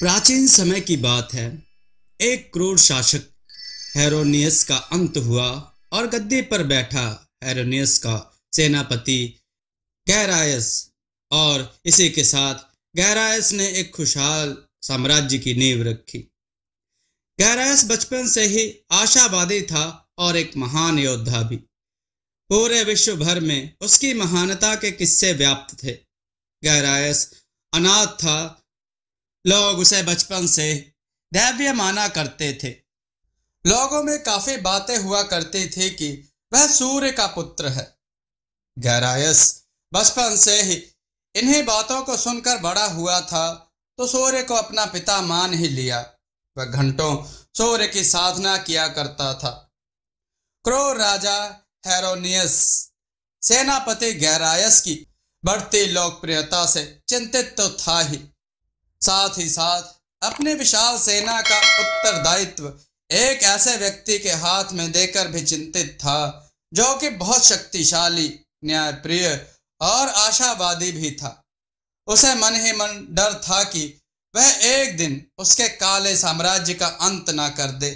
प्राचीन समय की बात है। एक क्रूर शासक हेरोनियस का अंत हुआ और गद्दी पर बैठा हेरोनियस का सेनापति गैरायस, और इसी के साथ गैरायस ने एक खुशहाल साम्राज्य की नींव रखी। गैरायस बचपन से ही आशावादी था और एक महान योद्धा भी। पूरे विश्व भर में उसकी महानता के किस्से व्याप्त थे। गैरायस अनाथ था। लोग उसे बचपन से दैवीय माना करते थे। लोगों में काफी बातें हुआ करती थी कि वह सूर्य का पुत्र है। गैरायस बचपन से ही इन्हीं बातों को सुनकर बड़ा हुआ था, तो सूर्य को अपना पिता मान ही लिया। वह घंटों सूर्य की साधना किया करता था। क्रूर राजा हेरोनियस सेनापति गैरायस की बढ़ती लोकप्रियता से चिंतित तो था ही, साथ ही साथ अपनी विशाल सेना का उत्तरदायित्व एक ऐसे व्यक्ति के हाथ में देकर भी चिंतित था, जो कि बहुत शक्तिशाली, न्यायप्रिय और आशावादी भी था। उसे मन ही मन डर था कि वह एक दिन उसके काले साम्राज्य का अंत ना कर दे।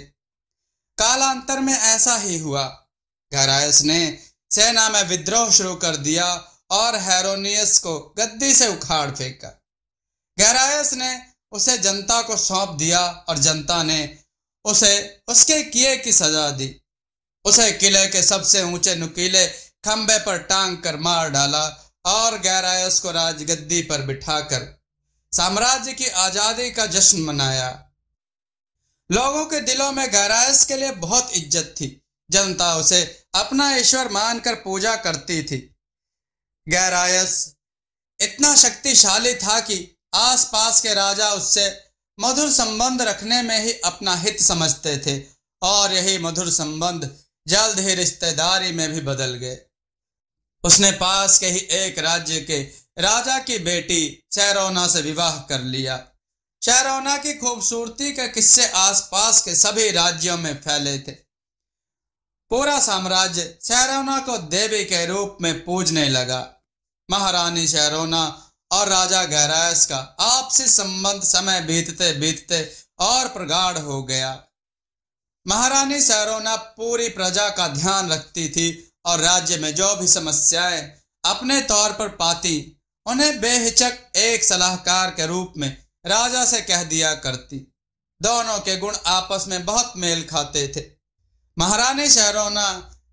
कालांतर में ऐसा ही हुआ। गैरायस ने सेना में विद्रोह शुरू कर दिया और हेरोनियस को गद्दी से उखाड़ फेंका। गैरायस ने उसे जनता को सौंप दिया और जनता ने उसे उसके किए की सजा दी। उसे किले के सबसे ऊंचे नुकीले खंबे पर टांग कर मार डाला और गैरायस को राजगद्दी पर बिठाकर साम्राज्य की आजादी का जश्न मनाया। लोगों के दिलों में गैरायस के लिए बहुत इज्जत थी। जनता उसे अपना ईश्वर मानकर पूजा करती थी। गैरायस इतना शक्तिशाली था कि आसपास के राजा उससे मधुर संबंध रखने में ही अपना हित समझते थे, और यही मधुर संबंध जल्द ही रिश्तेदारी में भी बदल गए। उसने पास के ही एक राज्य के राजा की बेटी शैरोना से विवाह कर लिया। शैरोना की खूबसूरती के किस्से आसपास के सभी राज्यों में फैले थे। पूरा साम्राज्य शैरोना को देवी के रूप में पूजने लगा। महारानी शैरोना और राजा गैरायस का आपसी संबंध समय बीतते बीतते और प्रगाढ़ हो गया। महारानी शैरोना पूरी प्रजा का ध्यान रखती थी और राज्य में जो भी समस्याएं अपने तौर पर पाती, उन्हें बेहिचक एक सलाहकार के रूप में राजा से कह दिया करती। दोनों के गुण आपस में बहुत मेल खाते थे। महारानी शैरोना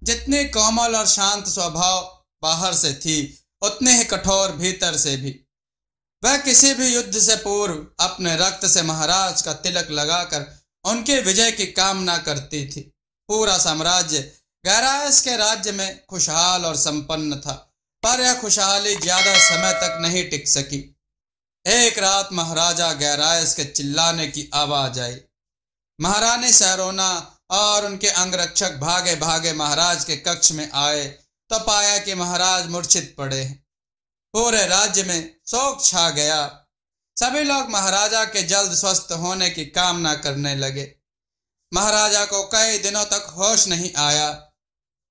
जितनी कोमल और शांत स्वभाव बाहर से थी, उतने ही कठोर भीतर से भी। वह किसी भी युद्ध से पूर्व अपने रक्त से महाराज का तिलक लगाकर उनके विजय की कामना करती थी। पूरा साम्राज्य गैरायस के राज्य में खुशहाल और संपन्न था, पर यह खुशहाली ज्यादा समय तक नहीं टिक सकी। एक रात महाराजा गैरायस के चिल्लाने की आवाज आई। महारानी शैरोना और उनके अंगरक्षक भागे भागे महाराज के कक्ष में आए तो पाया कि महाराज मूर्छित पड़े हैं। पूरे राज्य में शोक छा गया। सभी लोग महाराजा के जल्द स्वस्थ होने की कामना करने लगे। महाराजा को कई दिनों तक होश नहीं आया।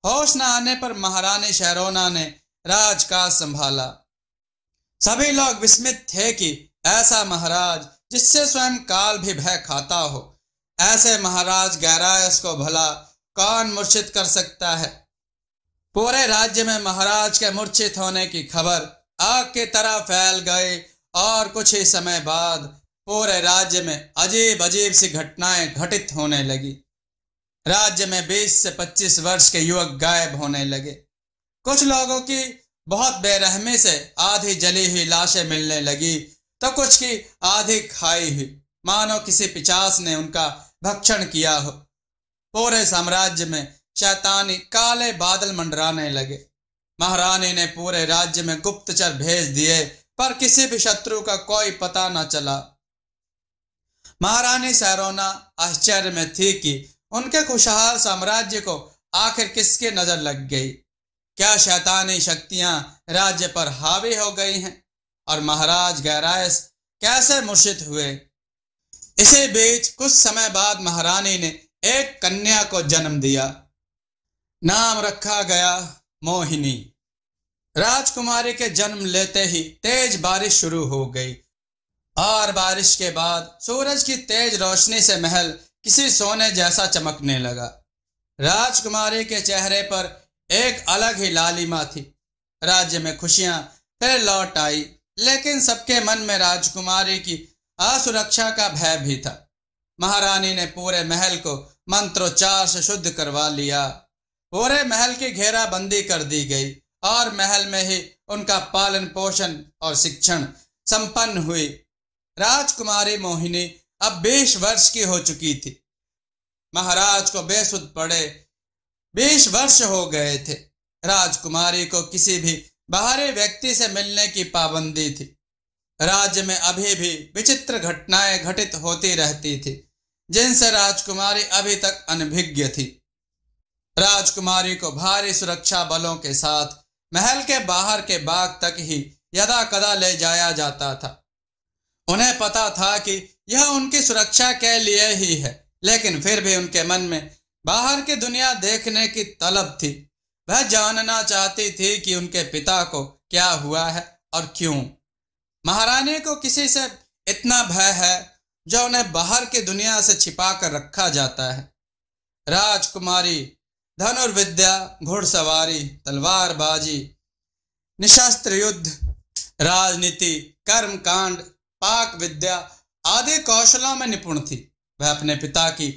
होश न आने पर महारानी शैरोना ने राजकाज संभाला। सभी लोग विस्मित थे कि ऐसा महाराज जिससे स्वयं काल भी भय खाता हो, ऐसे महाराज गैरायस को भला कौन मूर्छित कर सकता है। पूरे राज्य में महाराज के मूर्छित होने की खबर आग की तरह फैल गई और कुछ ही समय बाद पूरे राज्य में अजीब अजीब सी घटनाएं घटित होने लगी। राज्य में 20 से 25 वर्ष के युवक गायब होने लगे। कुछ लोगों की बहुत बेरहमी से आधी जली हुई लाशें मिलने लगी, तो कुछ की आधी खाई हुई, मानो किसी पिशाच ने उनका भक्षण किया हो। पूरे साम्राज्य में शैतानी काले बादल मंडराने लगे। महारानी ने पूरे राज्य में गुप्तचर भेज दिए, पर किसी भी शत्रु का कोई पता न चला। महारानी शैरोना आश्चर्य में थी कि उनके खुशहाल साम्राज्य को आखिर किसकी नजर लग गई। क्या शैतानी शक्तियां राज्य पर हावी हो गई हैं और महाराज गैरायस कैसे मूर्छित हुए। इसी बीच कुछ समय बाद महारानी ने एक कन्या को जन्म दिया। नाम रखा गया मोहिनी। राजकुमारी के जन्म लेते ही तेज बारिश शुरू हो गई। और बारिश के बाद सूरज की तेज रोशनी से महल किसी सोने जैसा चमकने लगा। राजकुमारी के चेहरे पर एक अलग ही लालिमा थी। राज्य में खुशियां फिर लौट आई, लेकिन सबके मन में राजकुमारी की असुरक्षा का भय भी था। महारानी ने पूरे महल को मंत्रोच्चार से शुद्ध करवा लिया। पूरे महल की घेराबंदी कर दी गई और महल में ही उनका पालन पोषण और शिक्षण संपन्न हुई। राजकुमारी मोहिनी अब 20 वर्ष की हो चुकी थी। महाराज को बेसुध पड़े 20 वर्ष हो गए थे। राजकुमारी को किसी भी बाहरी व्यक्ति से मिलने की पाबंदी थी। राज्य में अभी भी विचित्र घटनाएं घटित होती रहती थी, जिनसे राजकुमारी अभी तक अनभिज्ञ थी। राजकुमारी को भारी सुरक्षा बलों के साथ महल के बाहर के बाग तक ही यदा कदा ले जाया जाता था। उन्हें पता था कि यह उनकी सुरक्षा के लिए ही है, लेकिन फिर भी उनके मन में बाहर की दुनिया देखने की तलब थी। वह जानना चाहती थी कि उनके पिता को क्या हुआ है और क्यों। महारानी को किसी से इतना भय है जो उन्हें बाहर की दुनिया से छिपा कर रखा जाता है। राजकुमारी धनुर्विद्या, घुड़सवारी, तलवारबाजी, निशस्त्र युद्ध, राजनीति, कर्मकांड, पाक विद्या आदि कौशलों में निपुण थी। वह अपने पिता की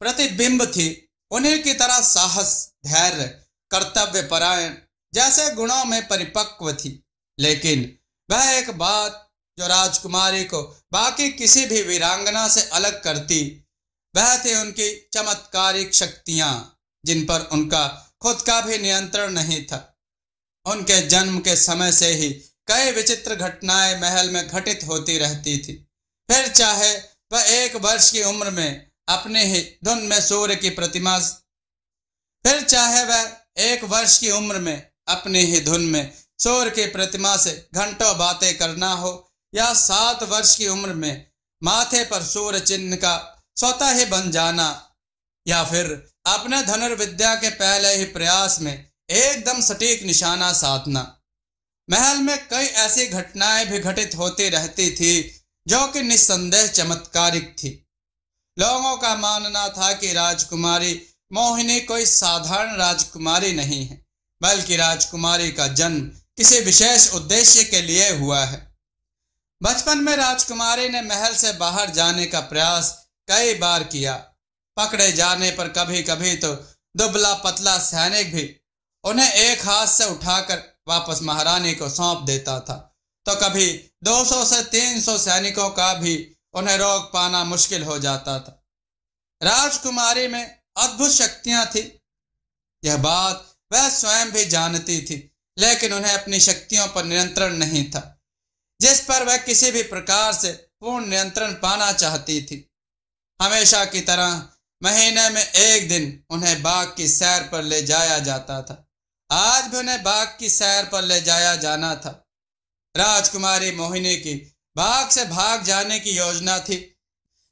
प्रतिबिंब थी। उन्हीं की तरह साहस, धैर्य, कर्तव्य परायण जैसे गुणों में परिपक्व थी। लेकिन वह एक बात जो राजकुमारी को बाकी किसी भी वीरांगना से अलग करती, वह थी उनकी चमत्कारिक शक्तियां, जिन पर उनका खुद का भी नियंत्रण नहीं था। उनके जन्म के समय से ही कई विचित्र घटनाएं महल में घटित होती रहती थी। फिर चाहे वह 1 वर्ष की उम्र में अपने ही धुन में सूर्य की प्रतिमा फिर चाहे वह 1 वर्ष की उम्र में अपनी ही धुन में सूर्य की प्रतिमा से घंटों बातें करना हो, या 7 वर्ष की उम्र में माथे पर सूर्य चिन्ह का स्वतः ही बन जाना, या फिर अपने धनुर्विद्या के पहले ही प्रयास में एकदम सटीक निशाना साधना। महल में कई ऐसी घटनाएं भी घटित होती रहती थी जो कि निस्संदेह चमत्कारिक थी। लोगों का मानना था कि राजकुमारी मोहिनी कोई साधारण राजकुमारी नहीं है, बल्कि राजकुमारी का जन्म किसी विशेष उद्देश्य के लिए हुआ है। बचपन में राजकुमारी ने महल से बाहर जाने का प्रयास कई बार किया। पकड़े जाने पर कभी कभी तो दुबला पतला सैनिक भी उन्हें एक हाथ से उठाकर वापस महारानी को सौंप देता था, तो कभी 200 से 300 सैनिकों का भी उन्हें रोक पाना मुश्किल हो जाता था। राजकुमारी में अद्भुत शक्तियां थी, यह बात वह स्वयं भी जानती थी, लेकिन उन्हें अपनी शक्तियों पर नियंत्रण नहीं था, जिस पर वह किसी भी प्रकार से पूर्ण नियंत्रण पाना चाहती थी। हमेशा की तरह महीने में 1 दिन उन्हें बाग की सैर पर ले जाया जाता था। आज भी उन्हें बाग की सैर पर ले जाया जाना था। राजकुमारी मोहिनी की बाग से भाग जाने की योजना थी।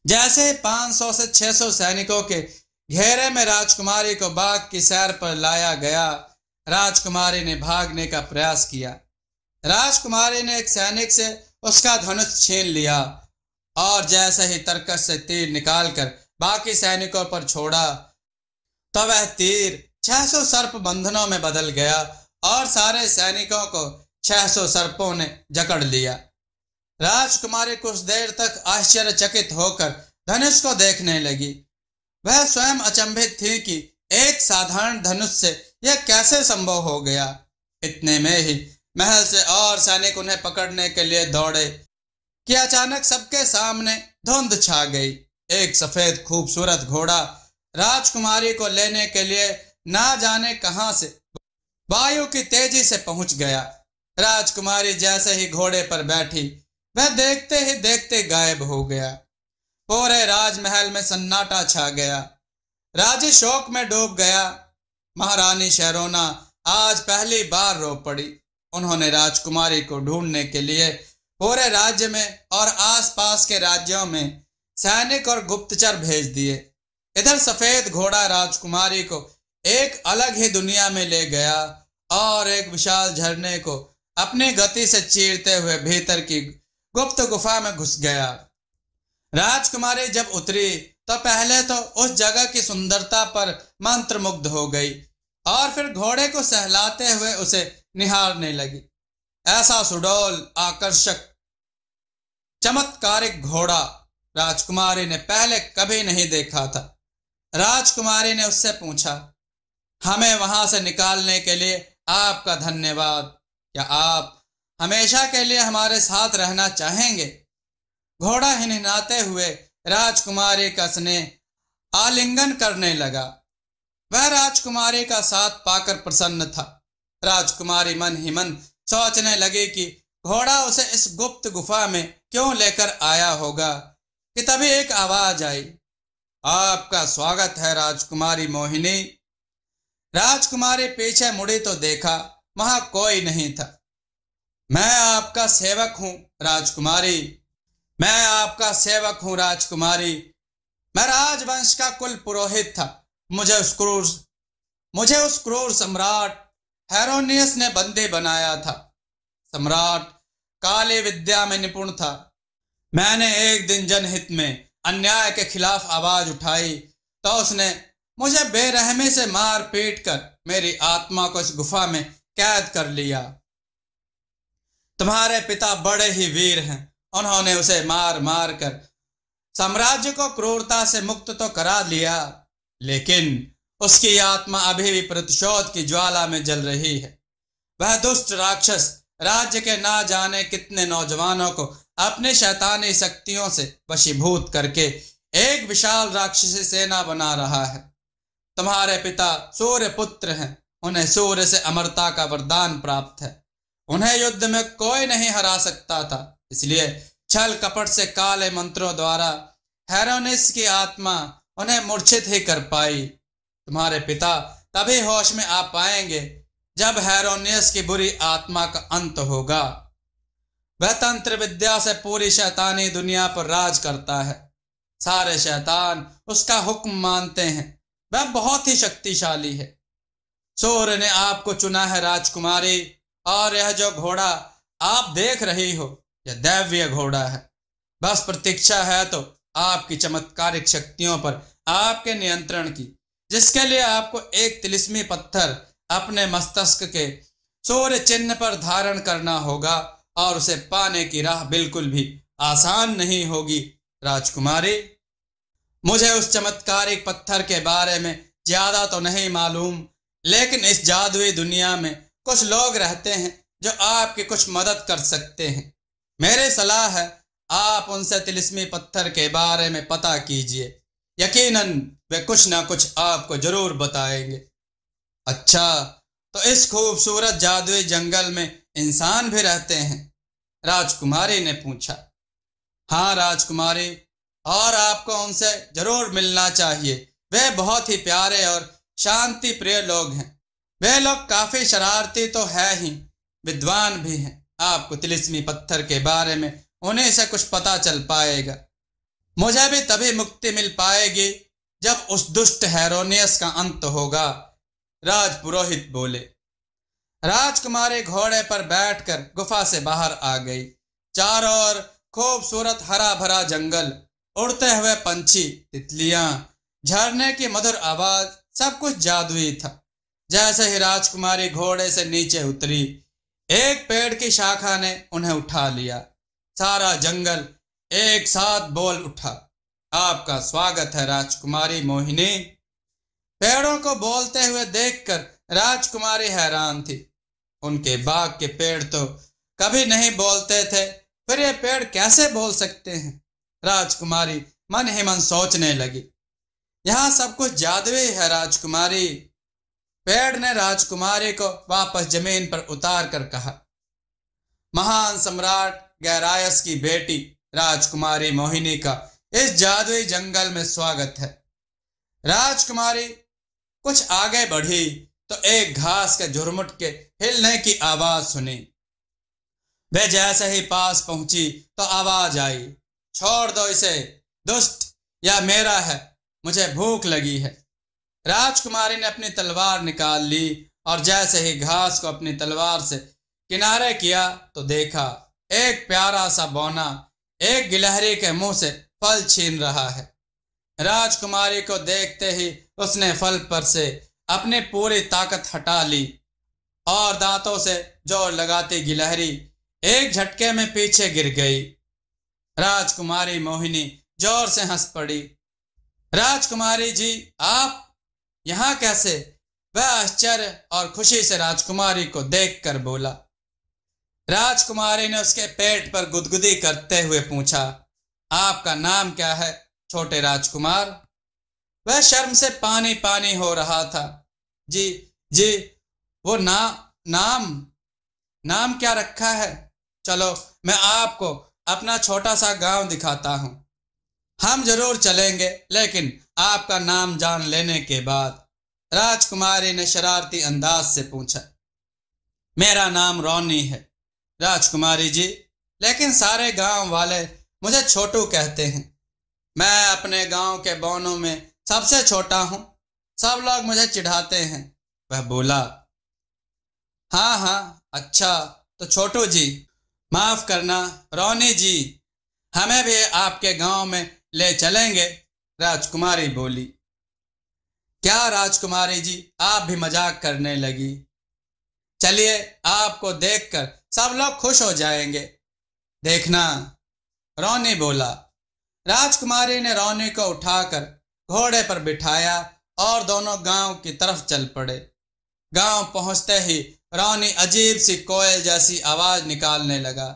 जैसे 500 से 600 सैनिकों के घेरे में राजकुमारी को बाग की सैर पर लाया गया, राजकुमारी ने भागने का प्रयास किया। राजकुमारी ने एक सैनिक से उसका धनुष छीन लिया और जैसे ही तरकश से तीर निकालकर बाकी सैनिकों पर छोड़ा, तो वह तीर 600 सर्प बंधनों में बदल गया और सारे सैनिकों को 600 सर्पों ने जकड़ लिया। राजकुमारी कुछ देर तक आश्चर्यचकित होकर धनुष को देखने लगी। वह स्वयं अचंभित थी कि एक साधारण धनुष से यह कैसे संभव हो गया। इतने में ही महल से और सैनिक उन्हें पकड़ने के लिए दौड़े कि अचानक सबके सामने धुंध छा गई। एक सफेद खूबसूरत घोड़ा राजकुमारी को लेने के लिए ना जाने कहां से वायु की तेजी से पहुंच गया। राजकुमारी जैसे ही घोड़े पर बैठी, वह देखते ही देखते गायब हो गया। पूरे राजमहल में सन्नाटा छा गया। राज्य शोक में डूब गया। महारानी शहरोना आज पहली बार रो पड़ी। उन्होंने राजकुमारी को ढूंढने के लिए पूरे राज्य में और आसपास के राज्यों में सैनिक और गुप्तचर भेज दिए। इधर सफेद घोड़ा राजकुमारी को एक अलग ही दुनिया में ले गया और एक विशाल झरने को अपनी गति से चीरते हुए भीतर की गुप्त गुफा में घुस गया। राजकुमारी जब उतरी तो पहले तो उस जगह की सुंदरता पर मंत्रमुग्ध हो गई और फिर घोड़े को सहलाते हुए उसे निहारने लगी। ऐसा सुडौल, आकर्षक, चमत्कारिक घोड़ा राजकुमारी ने पहले कभी नहीं देखा था। राजकुमारी ने उससे पूछा, हमें वहां से निकालने के लिए आपका धन्यवाद। क्या आप हमेशा के लिए हमारे साथ रहना चाहेंगे? घोड़ा हिनहिनाते हुए राजकुमारी का स्नेह आलिंगन करने लगा। वह राजकुमारी का साथ पाकर प्रसन्न था। राजकुमारी मन ही मन सोचने लगी कि घोड़ा उसे इस गुप्त गुफा में क्यों लेकर आया होगा कि तभी एक आवाज आई, आपका स्वागत है राजकुमारी मोहिनी। राजकुमारी पीछे मुड़ी तो देखा वहां कोई नहीं था। मैं आपका सेवक हूं राजकुमारी, मैं आपका सेवक हूं राजकुमारी। मैं राजवंश का कुल पुरोहित था। मुझे उस क्रूर सम्राट हेरोनियस ने बंदी बनाया था। सम्राट काली विद्या में निपुण था। मैंने एक दिन जनहित में अन्याय के खिलाफ आवाज उठाई तो उसने मुझे बेरहमी से मार पीट कर मेरी आत्मा को इस गुफा में कैद कर लिया। तुम्हारे पिता बड़े ही वीर हैं। उन्होंने उसे मार मार कर साम्राज्य को क्रूरता से मुक्त तो करा लिया, लेकिन उसकी आत्मा अभी भी प्रतिशोध की ज्वाला में जल रही है। वह दुष्ट राक्षस राज्य के ना जाने कितने नौजवानों को अपनी शैतानी शक्तियों से वशीभूत करके एक विशाल राक्षसी सेना बना रहा है। तुम्हारे पिता सूर्य पुत्र हैं। उन्हें सूर्य से अमरता का वरदान प्राप्त है। उन्हें युद्ध में कोई नहीं हरा सकता था, इसलिए छल कपट से काले मंत्रों द्वारा हेरोनिस की आत्मा उन्हें मूर्छित ही कर पाई। तुम्हारे पिता तभी होश में आ पाएंगे जब हेरोनियस की बुरी आत्मा का अंत होगा। वह तंत्र विद्या से पूरी शैतानी दुनिया पर राज करता है। सारे शैतान उसका हुक्म मानते हैं। वह बहुत ही शक्तिशाली है। सूर्य ने आपको चुना है राजकुमारी, और यह जो घोड़ा आप देख रही हो यह दैवीय घोड़ा है। बस प्रतीक्षा है तो आपकी चमत्कारिक शक्तियों पर आपके नियंत्रण की, जिसके लिए आपको एक तिलिस्मी पत्थर अपने मस्तिष्क के सूर्य चिन्ह पर धारण करना होगा, और उसे पाने की राह बिल्कुल भी आसान नहीं होगी राजकुमारी। मुझे उस चमत्कारिक पत्थर के बारे में ज्यादा तो नहीं मालूम, लेकिन इस जादुई दुनिया में कुछ लोग रहते हैं जो आपकी कुछ मदद कर सकते हैं। मेरी सलाह है आप उनसे तिलिस्मी पत्थर के बारे में पता कीजिए। यकीनन वे कुछ ना कुछ आपको जरूर बताएंगे। अच्छा, तो इस खूबसूरत जादुई जंगल में इंसान भी रहते हैं? राजकुमारी ने पूछा। हाँ राजकुमारी, और आपको उनसे जरूर मिलना चाहिए। वे बहुत ही प्यारे और शांति प्रिय लोग हैं। वे लोग काफी शरारती तो है ही, विद्वान भी हैं। आपको तिलिस्मी पत्थर के बारे में उन्हीं से कुछ पता चल पाएगा। मुझे भी तभी मुक्ति मिल पाएगी जब उस दुष्ट हेरोनियस का अंत होगा, राजपुरोहित बोले। राजकुमारी घोड़े पर बैठकर गुफा से बाहर आ गई। चारों ओर खूबसूरत हरा भरा जंगल, उड़ते हुए पंछी, तितलियां, झरने की मधुर आवाज, सब कुछ जादुई था। जैसे ही राजकुमारी घोड़े से नीचे उतरी, एक पेड़ की शाखा ने उन्हें उठा लिया। सारा जंगल एक साथ बोल उठा, आपका स्वागत है राजकुमारी मोहिनी। पेड़ों को बोलते हुए देखकर राजकुमारी हैरान थी। उनके बाग के पेड़ तो कभी नहीं बोलते थे, फिर ये पेड़ कैसे बोल सकते हैं? राजकुमारी मन ही मन सोचने लगी, यहां सब कुछ जादुई है राजकुमारी। पेड़ ने राजकुमारी को वापस जमीन पर उतार कर कहा, महान सम्राट गैरायस की बेटी राजकुमारी मोहिनी का इस जादुई जंगल में स्वागत है। राजकुमारी कुछ आगे बढ़ी तो एक घास के झुरमुट के हिलने की आवाज सुनी। वे जैसे ही पास पहुंची तो आवाज आई, छोड़ दो इसे, दुष्ट, यह मेरा है, मुझे भूख लगी है। राजकुमारी ने अपनी तलवार निकाल ली और जैसे ही घास को अपनी तलवार से किनारे किया तो देखा एक प्यारा सा बौना एक गिलहरी के मुंह से फल छीन रहा है। राजकुमारी को देखते ही उसने फल पर से अपनी पूरी ताकत हटा ली और दांतों से जोर लगाती गिलहरी एक झटके में पीछे गिर गई। राजकुमारी मोहिनी जोर से हंस पड़ी। राजकुमारी जी, आप यहां कैसे? वह आश्चर्य और खुशी से राजकुमारी को देखकर बोला। राजकुमारी ने उसके पेट पर गुदगुदी करते हुए पूछा, आपका नाम क्या है छोटे राजकुमार? वह शर्म से पानी पानी हो रहा था। जी वो नाम क्या रखा है? चलो मैं आपको अपना छोटा सा गांव दिखाता हूं। हम जरूर चलेंगे, लेकिन आपका नाम जान लेने के बाद। राजकुमारी ने शरारती अंदाज से पूछा। मेरा नाम रोनी है राजकुमारी जी, लेकिन सारे गांव वाले मुझे छोटू कहते हैं। मैं अपने गांव के बौनों में सबसे छोटा हूं, सब लोग मुझे चिढ़ाते हैं। वह बोला। हाँ, अच्छा तो छोटू जी, माफ करना रोनी जी, हमें भी आपके गांव में ले चलेंगे? राजकुमारी बोली। क्या राजकुमारी जी, आप भी मजाक करने लगी? चलिए, आपको देखकर सब लोग खुश हो जाएंगे, देखना, रोनी बोला। राजकुमारी ने रोनी को उठाकर घोड़े पर बिठाया और दोनों गांव की तरफ चल पड़े। गांव पहुंचते ही रोनी अजीब सी कोयल जैसी आवाज निकालने लगा।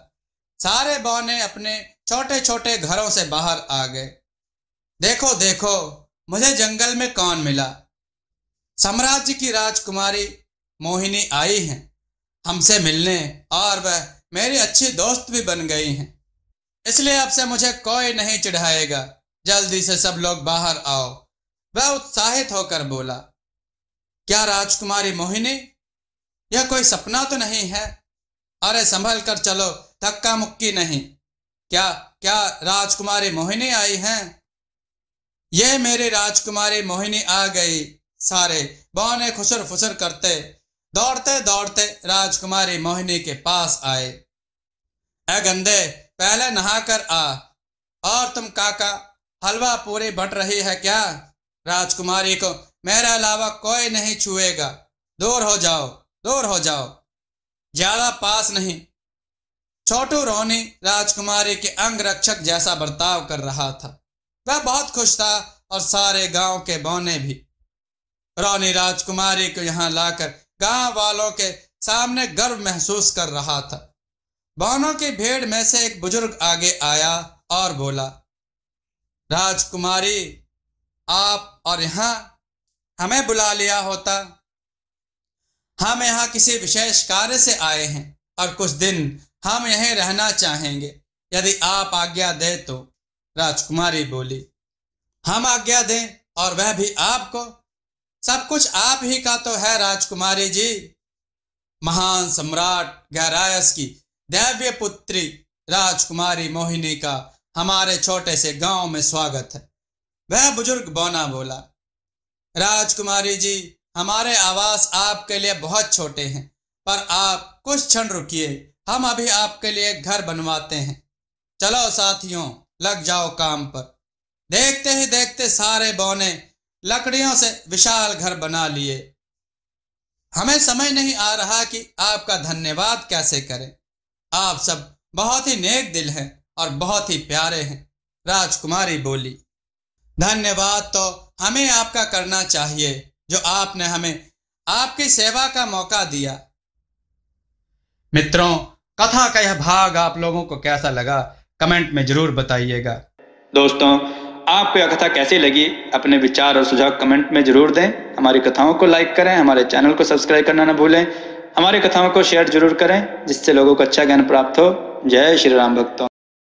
सारे बौने अपने छोटे छोटे घरों से बाहर आ गए। देखो देखो, मुझे जंगल में कौन मिला? साम्राज्य की राजकुमारी मोहिनी आई हैं हमसे मिलने, और वह मेरी अच्छी दोस्त भी बन गई हैं। इसलिए अब से मुझे कोई नहीं चिढ़ाएगा। जल्दी से सब लोग बाहर आओ। वह उत्साहित होकर बोला। क्या राजकुमारी मोहिनी, यह कोई सपना तो नहीं है? अरे संभल कर चलो, धक्का मुक्की नहीं। क्या राजकुमारी मोहिनी आई हैं? ये मेरी राजकुमारी मोहिनी आ गई। सारे बौने खुसर फुसर करते दौड़ते दौड़ते राजकुमारी मोहिनी के पास आए। ए गंदे, पहले नहाकर आ। और तुम काका, हलवा पूरी बट रही है क्या? राजकुमारी को मेरे अलावा कोई नहीं छुएगा। दूर हो जाओ, दूर हो जाओ, ज्यादा पास नहीं। छोटू रोनी राजकुमारी के अंग रक्षक जैसा बर्ताव कर रहा था। वह बहुत खुश था और सारे गांव के बौने भी। रोनी राजकुमारी को यहां लाकर गांव वालों के सामने गर्व महसूस कर रहा था। बौनों की भीड़ में से एक बुजुर्ग आगे आया और बोला, राजकुमारी, आप और यहां हमें बुला लिया होता। हम यहाँ किसी विशेष कार्य से आए हैं और कुछ दिन हम यहीं रहना चाहेंगे, यदि आप आज्ञा दें तो। राजकुमारी बोली। हम आज्ञा दें, और वह भी आपको? सब कुछ आप ही का तो है राजकुमारी जी। महान सम्राट गैरायस की दैव्य पुत्री राजकुमारी मोहिनी का हमारे छोटे से गांव में स्वागत है। वह बुजुर्ग बौना बोला। राजकुमारी जी, हमारे आवास आपके लिए बहुत छोटे हैं, पर आप कुछ क्षण रुकिए, हम अभी आपके लिए घर बनवाते हैं। चलो साथियों, लग जाओ काम पर। देखते ही देखते सारे बौने लकड़ियों से विशाल घर बना लिए। हमें समझ नहीं आ रहा कि आपका धन्यवाद कैसे करें। आप सब बहुत ही नेक दिल हैं और बहुत ही प्यारे हैं। राजकुमारी बोली। धन्यवाद तो हमें आपका करना चाहिए, जो आपने हमें आपकी सेवा का मौका दिया। मित्रों, कथा का यह भाग आप लोगों को कैसा लगा, कमेंट में जरूर बताइएगा। दोस्तों, आपको यह कथा कैसी लगी, अपने विचार और सुझाव कमेंट में जरूर दें। हमारी कथाओं को लाइक करें, हमारे चैनल को सब्सक्राइब करना न भूलें। हमारी कथाओं को शेयर जरूर करें, जिससे लोगों को अच्छा ज्ञान प्राप्त हो। जय श्री राम भक्तों।